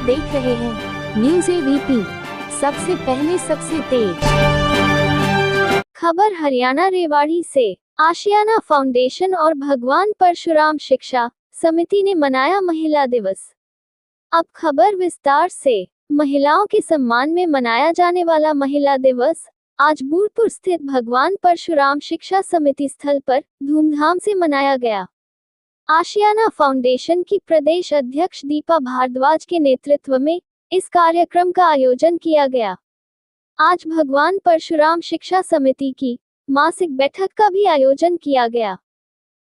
देख रहे हैं न्यूज़ एबीपी, सबसे पहले सबसे तेज खबर। हरियाणा रेवाड़ी से आशियाना फाउंडेशन और भगवान परशुराम शिक्षा समिति ने मनाया महिला दिवस। अब खबर विस्तार से। महिलाओं के सम्मान में मनाया जाने वाला महिला दिवस आज बूढ़पुर स्थित भगवान परशुराम शिक्षा समिति स्थल पर धूमधाम से मनाया गया। आशियाना फाउंडेशन की प्रदेश अध्यक्ष दीपा भारद्वाज के नेतृत्व में इस कार्यक्रम का आयोजन किया गया। आज भगवान परशुराम शिक्षा समिति की मासिक बैठक का भी आयोजन किया गया।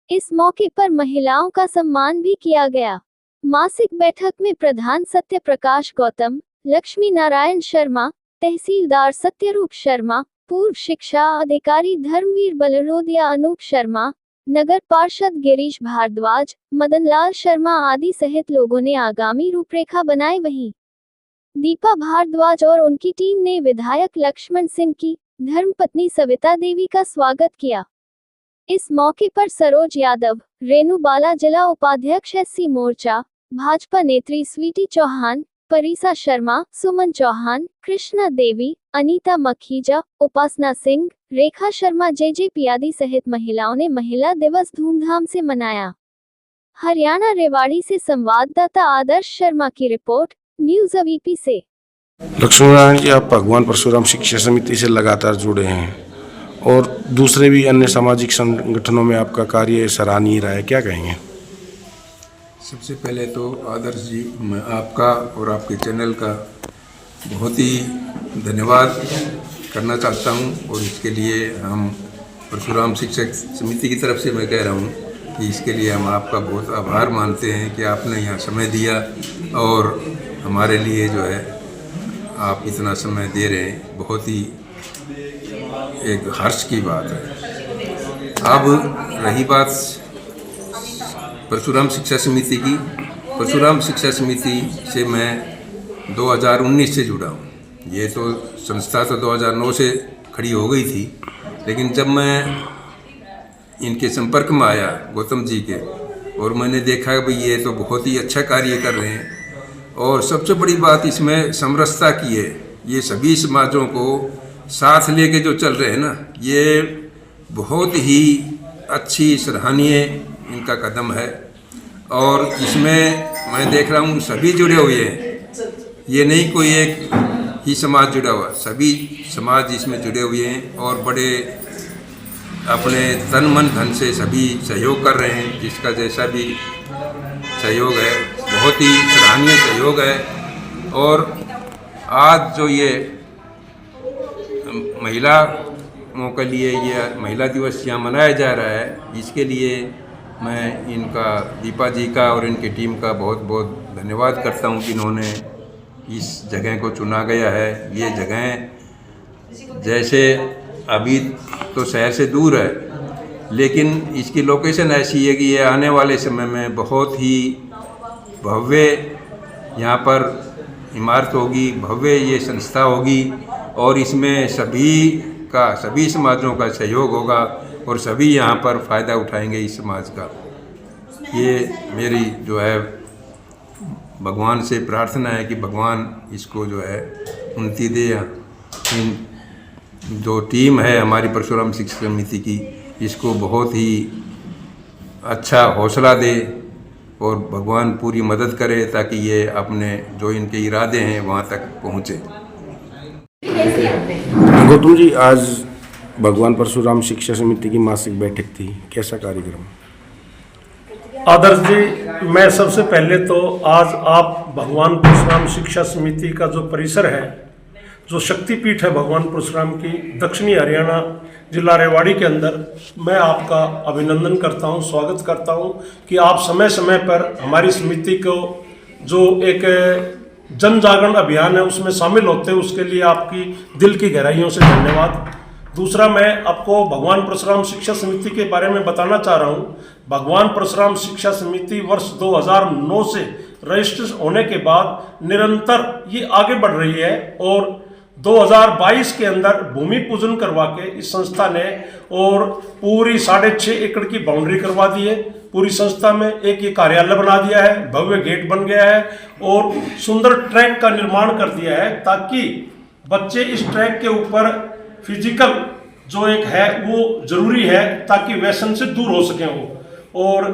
इस मौके पर महिलाओं का सम्मान भी किया गया। मासिक बैठक में प्रधान सत्य प्रकाश गौतम, लक्ष्मी नारायण शर्मा, तहसीलदार सत्यरूप शर्मा, पूर्व शिक्षा अधिकारी धर्मवीर बलरोदिया, अनूप शर्मा, नगर पार्षद गिरीश भारद्वाज, मदनलाल शर्मा आदि सहित लोगों ने आगामी रूपरेखा बनाई। वहीं दीपा भारद्वाज और उनकी टीम ने विधायक लक्ष्मण सिंह की धर्मपत्नी सविता देवी का स्वागत किया। इस मौके पर सरोज यादव, रेणु बाला जिला उपाध्यक्ष एससी मोर्चा, भाजपा नेत्री स्वीटी चौहान, परिसा शर्मा, सुमन चौहान, कृष्णा देवी, अनीता मखीजा, उपासना सिंह, रेखा शर्मा, जेजेपी आदि सहित महिलाओं ने महिला दिवस धूमधाम से मनाया। हरियाणा रेवाड़ी से संवाददाता आदर्श शर्मा की रिपोर्ट, न्यूज़ एबीपी से। लक्ष्मी नारायण जी, आप भगवान परशुराम शिक्षा समिति से लगातार जुड़े हैं और दूसरे भी अन्य सामाजिक संगठनों में आपका कार्य सराहनीय रहा है, क्या कहेंगे? सबसे पहले तो आदर्श जी, मैं आपका और आपके चैनल का बहुत ही धन्यवाद करना चाहता हूं और इसके लिए हम परशुराम शिक्षक समिति की तरफ से मैं कह रहा हूं कि इसके लिए हम आपका बहुत आभार मानते हैं कि आपने यहाँ समय दिया और हमारे लिए जो है आप इतना समय दे रहे हैं, बहुत ही एक हर्ष की बात है। अब रही बात परशुराम शिक्षा समिति की। परशुराम शिक्षा समिति से मैं 2019 से जुड़ा हूँ। ये तो संस्था तो 2009 से खड़ी हो गई थी, लेकिन जब मैं इनके संपर्क में आया गौतम जी के, और मैंने देखा कि ये तो बहुत ही अच्छा कार्य कर रहे हैं और सबसे बड़ी बात इसमें समरसता की है। ये सभी समाजों को साथ लेके जो चल रहे हैं ना, ये बहुत ही अच्छी सराहनीय इनका कदम है और इसमें मैं देख रहा हूँ सभी जुड़े हुए हैं। ये नहीं कोई एक ही समाज जुड़ा हुआ, सभी समाज इसमें जुड़े हुए हैं और बड़े अपने तन मन धन से सभी सहयोग कर रहे हैं। जिसका जैसा भी सहयोग है, बहुत ही सराहनीय सहयोग है। और आज जो ये महिलाओं के लिए ये महिला दिवस यहाँ मनाया जा रहा है, इसके लिए मैं इनका, दीपा जी का और इनकी टीम का बहुत बहुत धन्यवाद करता हूँ कि इन्होंने इस जगह को चुना गया है। ये जगह जैसे अभी तो शहर से दूर है, लेकिन इसकी लोकेशन ऐसी है कि ये आने वाले समय में बहुत ही भव्य यहाँ पर इमारत होगी, भव्य ये संस्था होगी और इसमें सभी समाजों का सहयोग होगा और सभी यहाँ पर फ़ायदा उठाएंगे इस समाज का। ये मेरी जो है भगवान से प्रार्थना है कि भगवान इसको जो है उन्नति दे। इन जो टीम है हमारी परशुराम शिक्षा समिति की, इसको बहुत ही अच्छा हौसला दे और भगवान पूरी मदद करे ताकि ये अपने जो इनके इरादे हैं वहाँ तक पहुँचे। गौतम जी, आज भगवान परशुराम शिक्षा समिति की मासिक बैठक थी, कैसा कार्यक्रम? आदर्श जी, मैं सबसे पहले तो आज आप भगवान परशुराम शिक्षा समिति का जो परिसर है, जो शक्तिपीठ है भगवान परशुराम की, दक्षिणी हरियाणा जिला रेवाड़ी के अंदर, मैं आपका अभिनंदन करता हूं, स्वागत करता हूं कि आप समय समय पर हमारी समिति को जो एक जन जागरण अभियान है उसमें शामिल होते हैं, उसके लिए आपकी दिल की गहराइयों से धन्यवाद। दूसरा, मैं आपको भगवान परशुराम शिक्षा समिति के बारे में बताना चाह रहा हूँ। भगवान परशुराम शिक्षा समिति वर्ष 2009 से रजिस्टर होने के बाद निरंतर ये आगे बढ़ रही है और 2022 के अंदर भूमि पूजन करवा के इस संस्था ने और पूरी 6.5 एकड़ की बाउंड्री करवा दी है पूरी संस्था में एक ये कार्यालय बना दिया है, भव्य गेट बन गया है और सुंदर ट्रैक का निर्माण कर दिया है, ताकि बच्चे इस ट्रैक के ऊपर फिजिकल जो एक है वो जरूरी है, ताकि व्यसन से दूर हो सके वो। और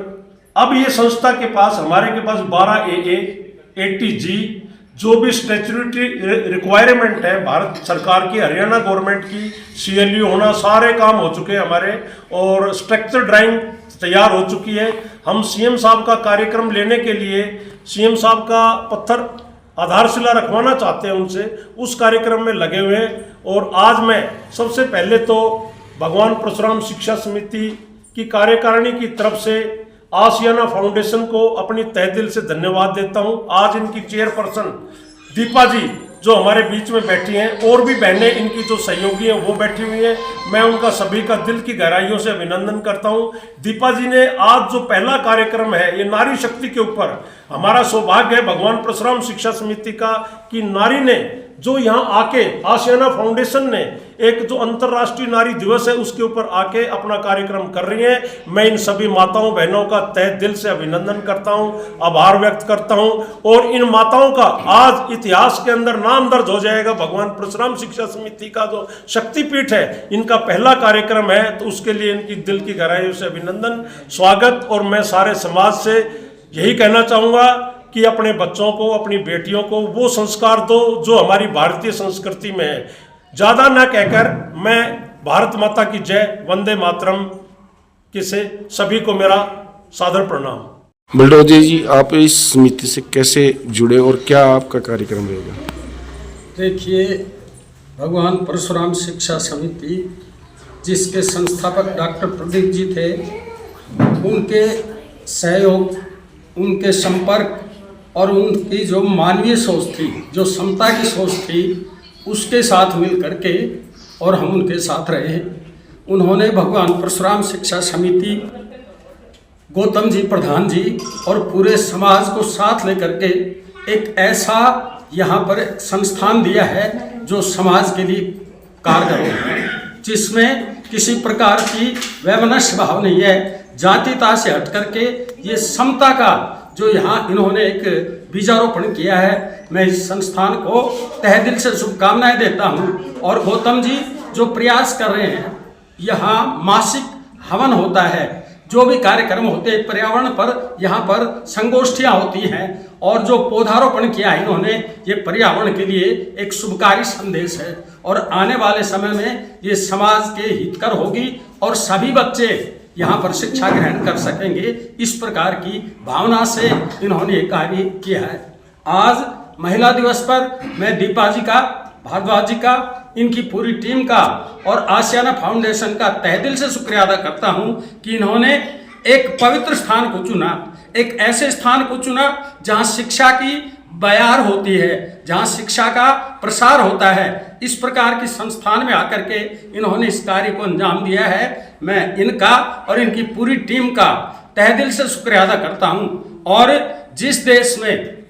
अब ये संस्था के पास, हमारे के पास 12 AA 80G जो भी स्टैट्यूटरी रिक्वायरमेंट है भारत सरकार की, हरियाणा गवर्नमेंट की, CLU होना, सारे काम हो चुके हैं हमारे, और स्ट्रक्चर ड्राइंग तैयार हो चुकी है। हम CM साहब का कार्यक्रम लेने के लिए CM साहब का पत्थर आधारशिला रखवाना चाहते हैं उनसे, उस कार्यक्रम में लगे हुए हैं। और आज मैं सबसे पहले तो भगवान परशुराम शिक्षा समिति की कार्यकारिणी की तरफ से आशियाना फाउंडेशन को अपनी तहे दिल से धन्यवाद देता हूं। आज इनकी चेयरपर्सन दीपा जी जो हमारे बीच में बैठी हैं, और भी बहनें इनकी जो सहयोगी हैं वो बैठी हुई हैं, मैं उनका सभी का दिल की गहराइयों से अभिनंदन करता हूं। दीपा जी ने आज जो पहला कार्यक्रम है ये नारी शक्ति के ऊपर, हमारा सौभाग्य है भगवान परशुराम शिक्षा समिति का कि नारी ने जो यहाँ आके आशियाना फाउंडेशन ने एक जो अंतर्राष्ट्रीय नारी दिवस है उसके ऊपर आके अपना कार्यक्रम कर रही है। मैं इन सभी माताओं बहनों का तहे दिल से अभिनंदन करता हूं, आभार व्यक्त करता हूं, और इन माताओं का आज इतिहास के अंदर नाम दर्ज हो जाएगा। भगवान परशुराम शिक्षा समिति का जो शक्तिपीठ है, इनका पहला कार्यक्रम है, तो उसके लिए इनकी दिल की गहराइयों से अभिनंदन, स्वागत। और मैं सारे समाज से यही कहना चाहूँगा कि अपने बच्चों को, अपनी बेटियों को वो संस्कार दो जो हमारी भारतीय संस्कृति में है। ज़्यादा न कहकर मैं भारत माता की जय, वंदे मातरम के से सभी को मेरा सादर प्रणाम। बलडोजी जी, आप इस समिति से कैसे जुड़े और क्या आपका कार्यक्रम रहेगा? देखिए, भगवान परशुराम शिक्षा समिति जिसके संस्थापक डॉक्टर प्रदीप जी थे, उनके सहयोग, उनके संपर्क और उनकी जो मानवीय सोच थी, जो समता की सोच थी, उसके साथ मिल करके और हम उनके साथ रहे। उन्होंने भगवान परशुराम शिक्षा समिति, गौतम जी प्रधान जी और पूरे समाज को साथ लेकर के एक ऐसा यहाँ पर संस्थान दिया है जो समाज के लिए कारगर है, जिसमें किसी प्रकार की वैमनस्य भाव नहीं है, जातिता से हट करके ये समता का जो यहाँ इन्होंने एक बीजारोपण किया है। मैं इस संस्थान को तहे दिल से शुभकामनाएं देता हूँ। और गौतम जी जो प्रयास कर रहे हैं, यहाँ मासिक हवन होता है, जो भी कार्यक्रम होते हैं पर्यावरण पर, यहाँ पर संगोष्ठियाँ होती हैं, और जो पौधारोपण किया है इन्होंने, ये पर्यावरण के लिए एक शुभकारी संदेश है और आने वाले समय में ये समाज के हितकर होगी और सभी बच्चे यहाँ पर शिक्षा ग्रहण कर सकेंगे। इस प्रकार की भावना से इन्होंने ये कार्य किया है। आज महिला दिवस पर मैं दीपा जी का, भारद्वाज जी का, इनकी पूरी टीम का और आशियाना फाउंडेशन का तहे दिल से शुक्रिया अदा करता हूँ कि इन्होंने एक पवित्र स्थान को चुना, एक ऐसे स्थान को चुना जहाँ शिक्षा की बयार होती है, जहाँ शिक्षा का प्रसार होता है। इस प्रकार की संस्थान में आकर के इन्होंने इस कार्य को अंजाम दिया है। मैं इनका और इनकी पूरी टीम का तहे दिल से शुक्रिया अदा करता हूँ। और जिस देश में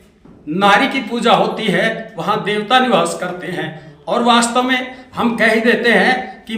नारी की पूजा होती है वहाँ देवता निवास करते हैं, और वास्तव में हम कह ही देते हैं कि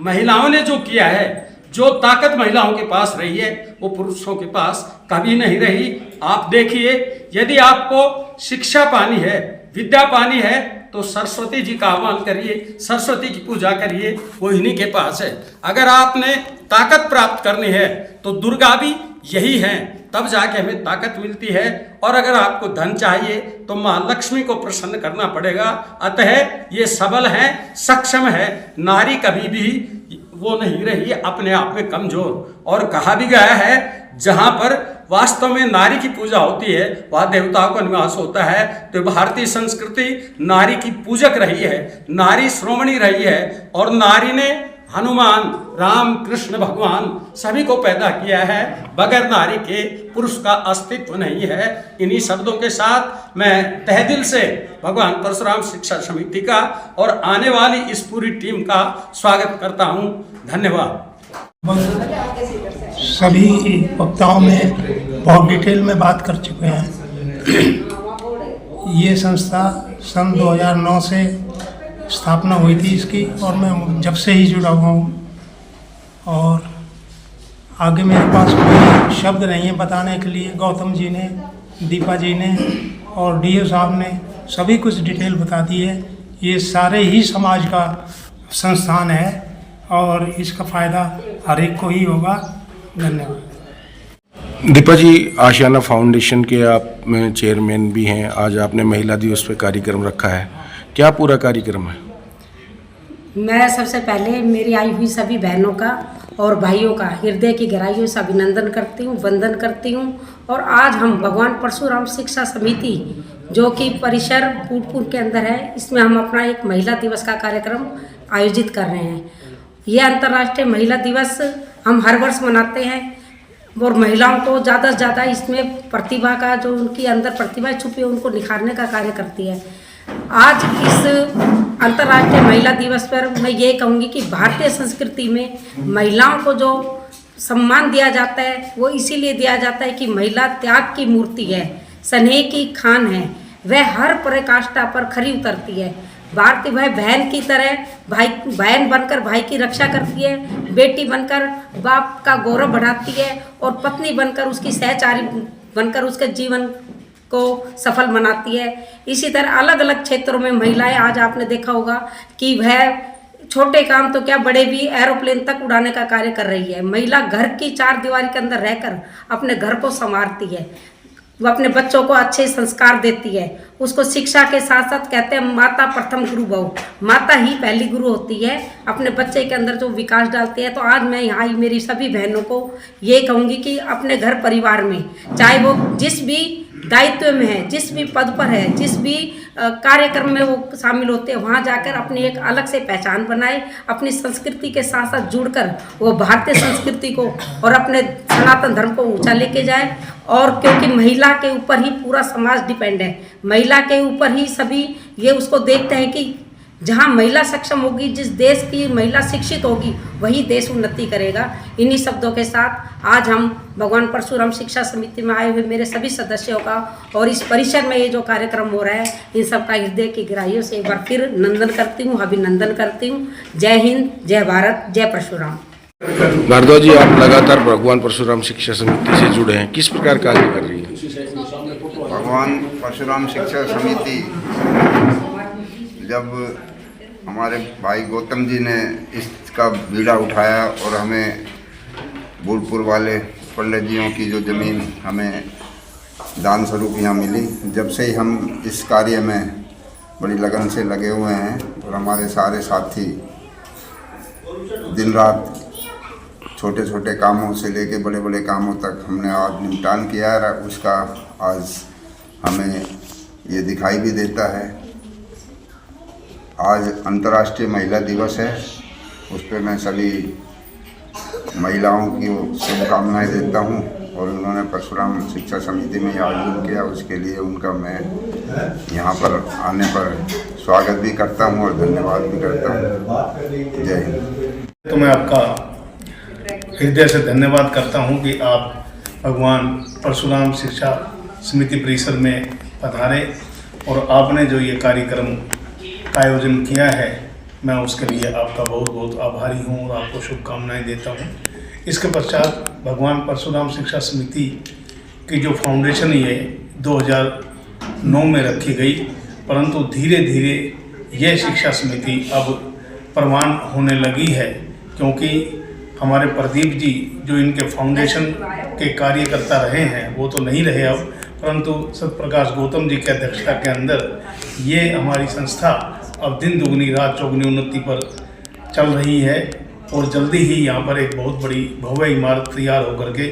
महिलाओं ने जो किया है, जो ताकत महिलाओं के पास रही है वो पुरुषों के पास कभी नहीं रही। आप देखिए, यदि आपको शिक्षा पानी है, विद्या पानी है, तो सरस्वती जी का आह्वान करिए, सरस्वती की पूजा करिए, वो इन्हीं के पास है। अगर आपने ताकत प्राप्त करनी है तो दुर्गा भी यही हैं, तब जाके हमें ताकत मिलती है। और अगर आपको धन चाहिए तो माँ लक्ष्मी को प्रसन्न करना पड़ेगा। अतः ये सबल है, सक्षम है, नारी कभी भी वो नहीं रही अपने आप में कमजोर। और कहा भी गया है, जहाँ पर वास्तव में नारी की पूजा होती है वहाँ देवताओं का निवास होता है। तो भारतीय संस्कृति नारी की पूजक रही है, नारी श्रोमणी रही है, और नारी ने हनुमान, राम, कृष्ण भगवान सभी को पैदा किया है। बगैर नारी के पुरुष का अस्तित्व नहीं है। इन्हीं शब्दों के साथ मैं तहे दिल से भगवान परशुराम शिक्षा समिति का और आने वाली इस पूरी टीम का स्वागत करता हूँ। धन्यवाद। सभी वक्ताओं में बहुत डिटेल में बात कर चुके हैं। ये संस्था सन 2009 से स्थापना हुई थी इसकी, और मैं जब से ही जुड़ा हुआ हूँ। और आगे मेरे पास कोई शब्द नहीं है बताने के लिए। गौतम जी ने, दीपा जी ने और डीओ साहब ने सभी कुछ डिटेल बता दी है। ये सारे ही समाज का संस्थान है और इसका फ़ायदा हर एक को ही होगा। धन्यवाद। दीपा जी, आशियाना फाउंडेशन के आप में चेयरमैन भी हैं। आज आपने महिला दिवस पे कार्यक्रम रखा है, क्या पूरा कार्यक्रम है? मैं सबसे पहले मेरी आई हुई सभी बहनों का और भाइयों का हृदय की गहराइयों से अभिनंदन करती हूँ, वंदन करती हूँ। और आज हम भगवान परशुराम शिक्षा समिति जो कि परिसर फूटपुर के अंदर है, इसमें हम अपना एक महिला दिवस का कार्यक्रम आयोजित कर रहे हैं। यह अंतर्राष्ट्रीय महिला दिवस हम हर वर्ष मनाते हैं और महिलाओं को ज़्यादा से ज़्यादा इसमें प्रतिभा का, जो उनकी अंदर प्रतिभा छुपी है, उनको निखारने का कार्य करती है। आज इस अंतर्राष्ट्रीय महिला दिवस पर मैं ये कहूँगी कि भारतीय संस्कृति में महिलाओं को जो सम्मान दिया जाता है वो इसीलिए दिया जाता है कि महिला त्याग की मूर्ति है, स्नेह की खान है, वह हर पराकाष्ठा पर खरी उतरती है। भारतीय भाई बहन की तरह बहन बनकर भाई की रक्षा करती है, बेटी बनकर बाप का गौरव बढ़ाती है और पत्नी बनकर उसकी सहचारी बनकर उसके जीवन को सफल बनाती है। इसी तरह अलग अलग क्षेत्रों में महिलाएं, आज आपने देखा होगा कि वह छोटे काम तो क्या बड़े भी एरोप्लेन तक उड़ाने का कार्य कर रही है। महिला घर की चार दीवारी के अंदर रहकर अपने घर को संवारती है, वो अपने बच्चों को अच्छे संस्कार देती है, उसको शिक्षा के साथ साथ कहते हैं माता प्रथम गुरु बहु, माता ही पहली गुरु होती है, अपने बच्चे के अंदर जो विकास डालती है। तो आज मैं यहाँ मेरी सभी बहनों को ये कहूँगी कि अपने घर परिवार में, चाहे वो जिस भी दायित्व में है, जिस भी पद पर है, जिस भी कार्यक्रम में वो शामिल होते हैं, वहाँ जाकर अपनी एक अलग से पहचान बनाए, अपनी संस्कृति के साथ साथ जुड़कर वो भारतीय संस्कृति को और अपने सनातन धर्म को ऊंचा लेके जाए। और क्योंकि महिला के ऊपर ही पूरा समाज डिपेंड है, महिला के ऊपर ही सभी ये उसको देखते हैं कि जहाँ महिला सक्षम होगी, जिस देश की महिला शिक्षित होगी, वही देश उन्नति करेगा। इन्हीं शब्दों के साथ आज हम भगवान परशुराम शिक्षा समिति में आए हुए मेरे सभी सदस्यों का और इस परिसर में ये जो कार्यक्रम हो रहा है, इन सबका हृदय की गहराइयों से एक बार फिर नंदन करती हूँ, अभिनंदन करती हूँ। जय हिंद, जय भारत, जय परशुराम। भारद्वाज जी, आप लगातार भगवान परशुराम शिक्षा समिति से जुड़े हैं, किस प्रकार कार्य कर रही है? भगवान परशुराम शिक्षा समिति, जब हमारे भाई गौतम जी ने इसका बीड़ा उठाया और हमें भूलपुर वाले पंडित जियों की जो ज़मीन हमें दान स्वरूप यहाँ मिली, जब से ही हम इस कार्य में बड़ी लगन से लगे हुए हैं और हमारे सारे साथी दिन रात छोटे छोटे कामों से लेके बड़े बड़े कामों तक हमने आज निपटान किया है। उसका आज हमें ये दिखाई भी देता है। आज अंतर्राष्ट्रीय महिला दिवस है, उस पर मैं सभी महिलाओं की शुभकामनाएं देता हूं और उन्होंने परशुराम शिक्षा समिति में आयोजन किया, उसके लिए उनका मैं यहां पर आने पर स्वागत भी करता हूं और धन्यवाद भी करता हूं। जय हिंद। तो मैं आपका हृदय से धन्यवाद करता हूं कि आप भगवान परशुराम शिक्षा समिति परिसर में पधारे और आपने जो ये कार्यक्रम का आयोजन किया है, मैं उसके लिए आपका बहुत बहुत आभारी हूं और आपको शुभकामनाएं देता हूं। इसके पश्चात भगवान परशुराम शिक्षा समिति की जो फाउंडेशन ये 2009 में रखी गई, परंतु धीरे धीरे यह शिक्षा समिति अब प्रवान होने लगी है, क्योंकि हमारे प्रदीप जी जो इनके फाउंडेशन के कार्यकर्ता रहे हैं वो तो नहीं रहे अब, परंतु सत्यप्रकाश गौतम जी की अध्यक्षता के अंदर ये हमारी संस्था अब दिन दुगनी रात चौगुनी उन्नति पर चल रही है और जल्दी ही यहाँ पर एक बहुत बड़ी भव्य इमारत तैयार होकर के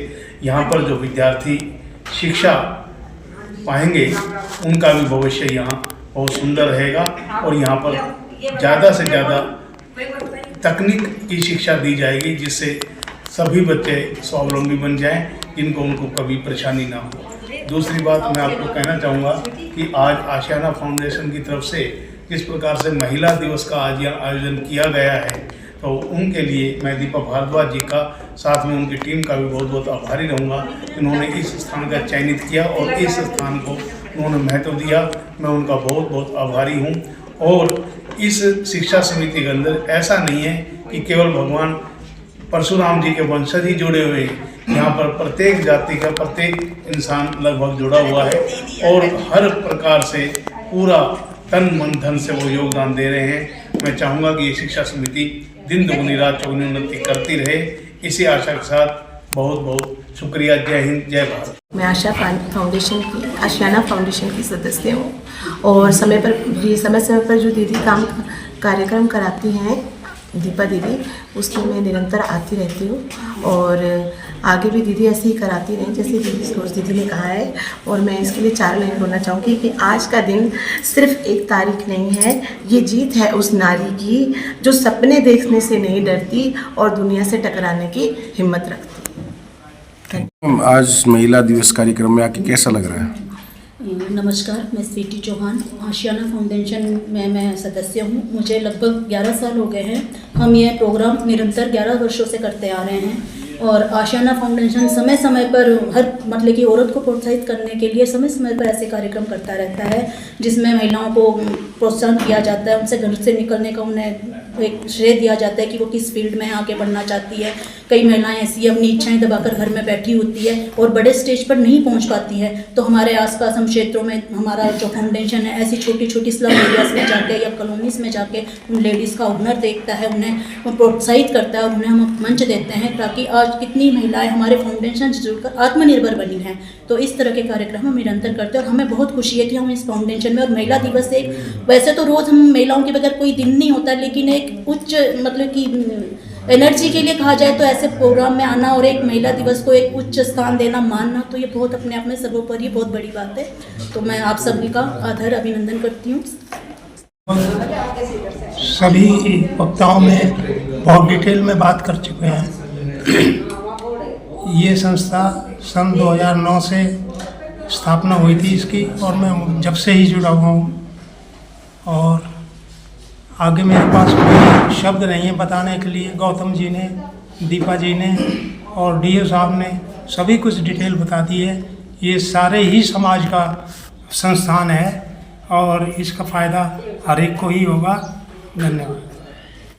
यहाँ पर जो विद्यार्थी शिक्षा पाएंगे उनका भी भविष्य यहाँ बहुत सुंदर रहेगा और यहाँ पर ज़्यादा से ज़्यादा तकनीक की शिक्षा दी जाएगी, जिससे सभी बच्चे स्वावलंबी बन जाएं, जिनको उनको कभी परेशानी ना हो। दूसरी बात मैं आपको कहना चाहूँगा कि आज आशियाना फाउंडेशन की तरफ से जिस प्रकार से महिला दिवस का आज यहाँ आयोजन किया गया है, तो उनके लिए मैं दीपा भारद्वाज जी का साथ में उनकी टीम का भी बहुत बहुत आभारी रहूँगा। उन्होंने इस स्थान का चयनित किया और इस स्थान को उन्होंने महत्व दिया, मैं उनका बहुत बहुत आभारी हूँ। और इस शिक्षा समिति के अंदर ऐसा नहीं है कि केवल भगवान परशुराम जी के वंशज ही जुड़े हुए हैं। यहाँ पर प्रत्येक जाति का प्रत्येक इंसान लगभग जुड़ा हुआ है और हर प्रकार से पूरा तन मन धन से वो योगदान दे रहे हैं। मैं चाहूँगा कि ये शिक्षा समिति दिन दुगनी रात चौगुनी उन्नति करती रहे। इसी आशा के साथ बहुत बहुत शुक्रिया। जय हिंद, जय भारत। मैं आशियाना फाउंडेशन की सदस्य हूँ और समय पर जो दीदी कार्यक्रम कराती हैं, दीपा दीदी, उसमें मैं निरंतर आती रहती हूँ और आगे भी दीदी ऐसे ही कराती रहें जैसे दीदी सरोज दीदी ने कहा है। और मैं इसके लिए 4 लाइन बोलना चाहूँगी कि आज का दिन सिर्फ एक तारीख नहीं है, ये जीत है उस नारी की जो सपने देखने से नहीं डरती और दुनिया से टकराने की हिम्मत रखती। आज महिला दिवस कार्यक्रम में आके कैसा लग रहा है? नमस्कार, मैं स्वीटी चौहान, आशियाना फाउंडेशन में मैं सदस्य हूँ। मुझे लगभग 11 साल हो गए हैं। हम ये प्रोग्राम निरंतर 11 वर्षों से करते आ रहे हैं और आशियाना फाउंडेशन समय समय पर हर मतलब कि औरत को प्रोत्साहित करने के लिए समय समय पर ऐसे कार्यक्रम करता रहता है जिसमें महिलाओं को प्रोत्साहन किया जाता है, उनसे घर से निकलने का उन्हें एक श्रेय दिया जाता है कि वो किस फील्ड में आगे बढ़ना चाहती है। कई महिलाएं ऐसी अपनी इच्छाएं दबाकर घर में बैठी होती है और बड़े स्टेज पर नहीं पहुंच पाती है। तो हमारे आसपास हम क्षेत्रों में हमारा जो फाउंडेशन है ऐसी छोटी छोटी स्लम एरियाज में जाके या कॉलोनीज में जाके उन लेडीज़ का हुनर देखता है, उन्हें प्रोत्साहित करता है और उन्हें हम मंच देते हैं ताकि आज कितनी महिलाएं हमारे फाउंडेशन से जुड़कर आत्मनिर्भर बनी हैं। तो इस तरह के कार्यक्रम हम निरंतर करते हैं और हमें बहुत खुशी है कि हम इस फाउंडेशन में। और महिला दिवस एक, वैसे तो रोज़ हम महिलाओं के बगैर कोई दिन नहीं होता, लेकिन एक उच्च मतलब कि एनर्जी के लिए कहा जाए तो ऐसे प्रोग्राम में आना और एक महिला दिवस को एक उच्च स्थान देना, मानना, तो ये बहुत अपने आप में सर्वोपरि बहुत बड़ी बात है। तो मैं आप सभी का आदर अभिनंदन करती हूँ। सभी वक्ताओं में बहुत डिटेल में बात कर चुके हैं। ये संस्था सन 2009 से स्थापना हुई थी इसकी और मैं जब से ही जुड़ा हुआ हूँ और आगे मेरे पास कोई शब्द नहीं है बताने के लिए। गौतम जी ने, दीपा जी ने और डीओ साहब ने सभी कुछ डिटेल बता दी है। ये सारे ही समाज का संस्थान है और इसका फ़ायदा हर एक को ही होगा। धन्यवाद।